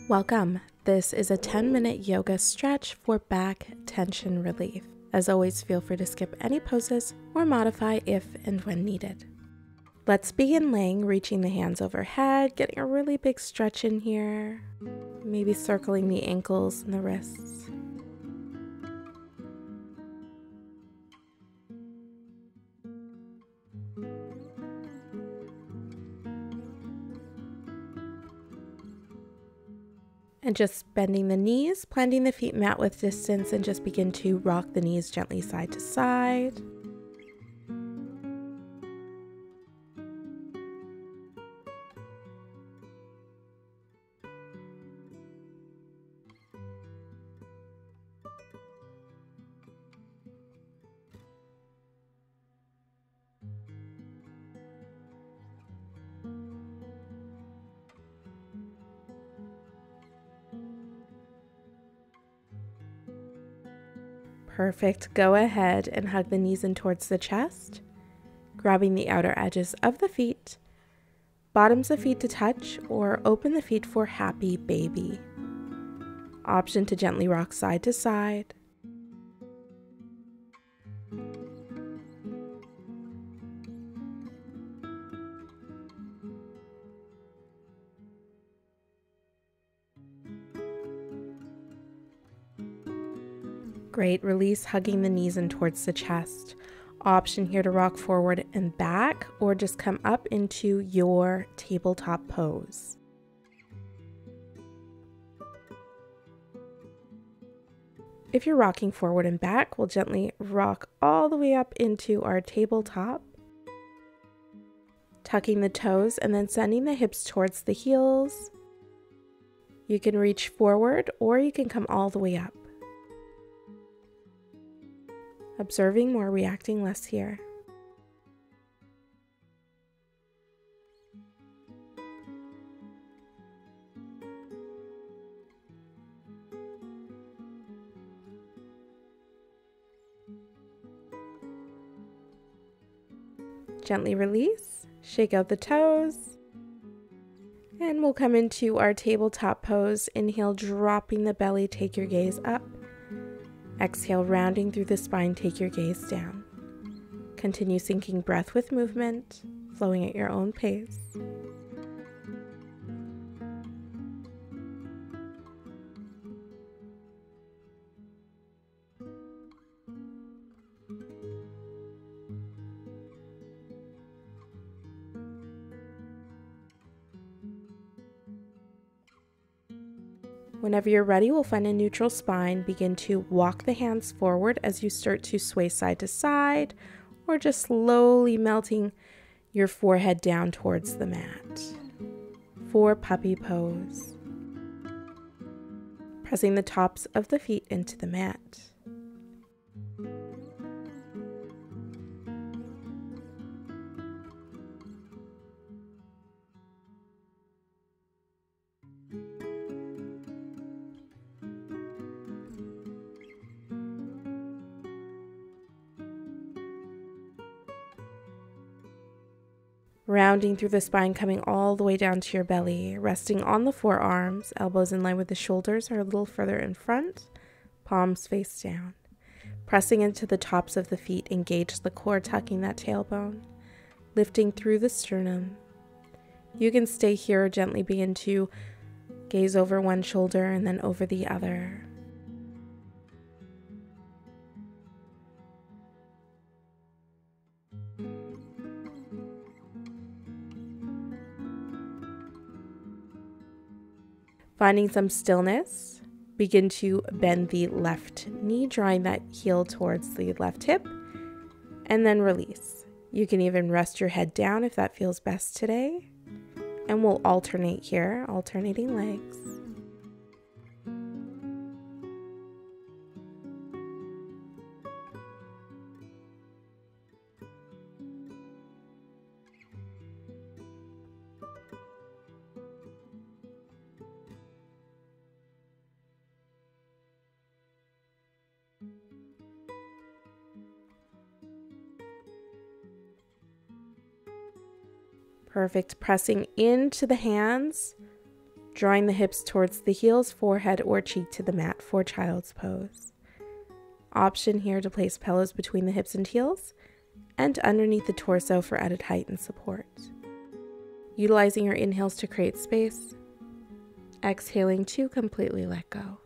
Welcome. This is a 10-minute yoga stretch for back tension relief. As always, feel free to skip any poses or modify if and when needed. Let's begin laying, reaching the hands overhead, getting a really big stretch in here, maybe circling the ankles and the wrists. And just bending the knees, planting the feet mat width distance, and just begin to rock the knees gently side to side. Perfect. Go ahead and hug the knees in towards the chest, grabbing the outer edges of the feet, bottoms of feet to touch, or open the feet for happy baby. Option to gently rock side to side. Great. Release, hugging the knees in towards the chest. Option here to rock forward and back, or just come up into your tabletop pose. If you're rocking forward and back, we'll gently rock all the way up into our tabletop, tucking the toes and then sending the hips towards the heels. You can reach forward or you can come all the way up. Observing more, reacting less here. Gently release, shake out the toes, and we'll come into our tabletop pose. Inhale, dropping the belly, take your gaze up. Exhale, rounding through the spine, take your gaze down. Continue syncing breath with movement, flowing at your own pace. Whenever you're ready, we'll find a neutral spine. Begin to walk the hands forward as you start to sway side to side, or just slowly melting your forehead down towards the mat. For puppy pose. Pressing the tops of the feet into the mat. Rounding through the spine, coming all the way down to your belly, resting on the forearms, elbows in line with the shoulders are a little further in front, palms face down. Pressing into the tops of the feet, engage the core, tucking that tailbone, lifting through the sternum. You can stay here or gently begin to gaze over one shoulder and then over the other. Finding some stillness, begin to bend the left knee, drawing that heel towards the left hip, and then release. You can even rest your head down if that feels best today, and we'll alternate here, alternating legs. Perfect. Pressing into the hands, Drawing the hips towards the heels, forehead, or cheek to the mat for child's pose. Option here to place pillows between the hips and heels and underneath the torso for added height and support. Utilizing your inhales to create space, exhaling to completely let go.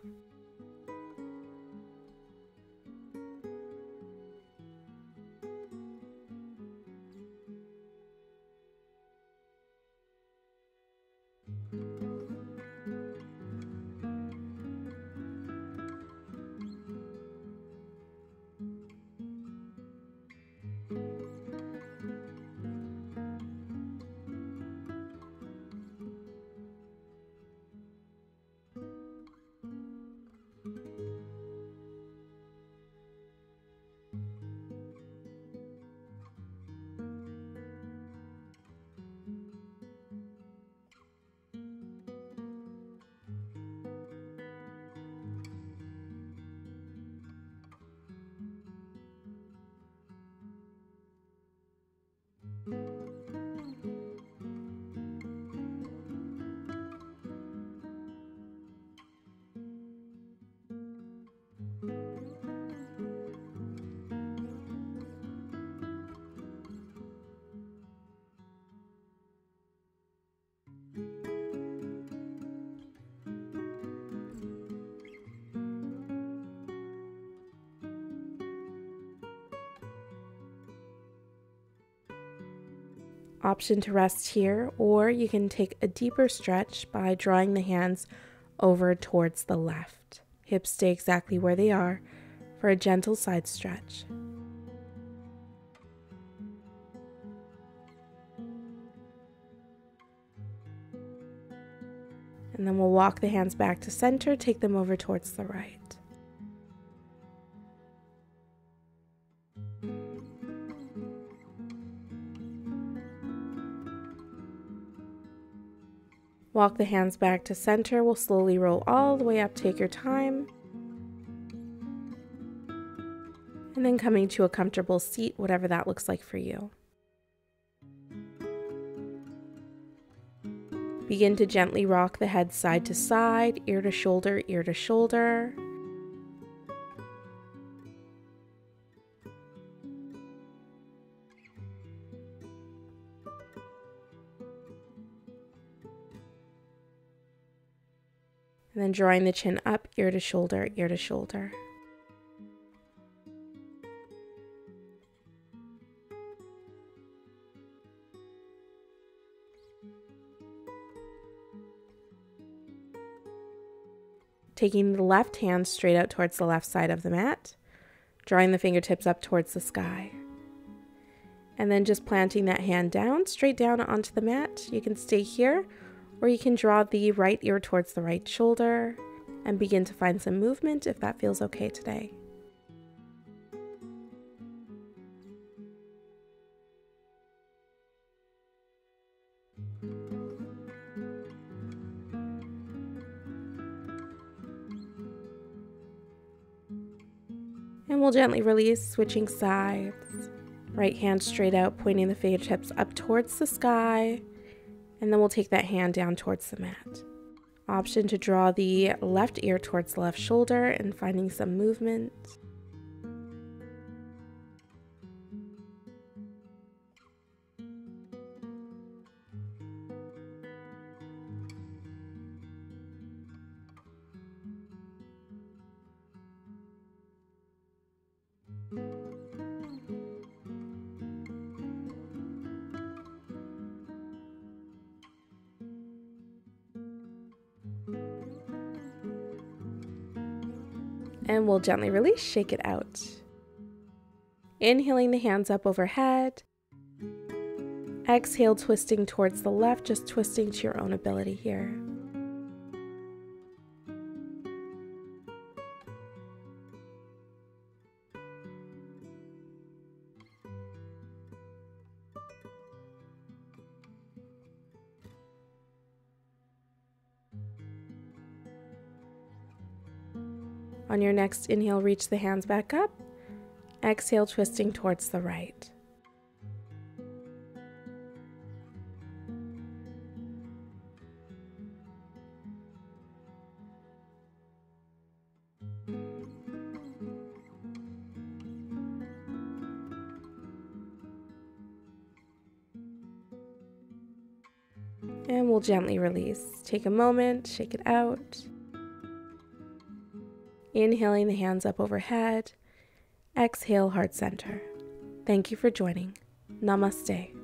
Option to rest here, or you can take a deeper stretch by drawing the hands over towards the left. Hips stay exactly where they are for a gentle side stretch. And then we'll walk the hands back to center, take them over towards the right. Walk the hands back to center. We'll slowly roll all the way up, take your time. And then coming to a comfortable seat, whatever that looks like for you. Begin to gently rock the head side to side, ear to shoulder, ear to shoulder. And then drawing the chin up, ear to shoulder, ear to shoulder. Taking the left hand straight out towards the left side of the mat, drawing the fingertips up towards the sky. And then just planting that hand down, straight down onto the mat. You can stay here, or you can draw the right ear towards the right shoulder and begin to find some movement if that feels okay today. And we'll gently release, switching sides. Right hand straight out, pointing the fingertips up towards the sky. And then we'll take that hand down towards the mat. Option to draw the left ear towards the left shoulder and finding some movement. And we'll gently release, shake it out. Inhaling the hands up overhead. Exhale, twisting towards the left, just twisting to your own ability here. On your next inhale, reach the hands back up. Exhale, twisting towards the right. And we'll gently release. Take a moment, shake it out. Inhaling the hands up overhead. Exhale, heart center. Thank you for joining. Namaste.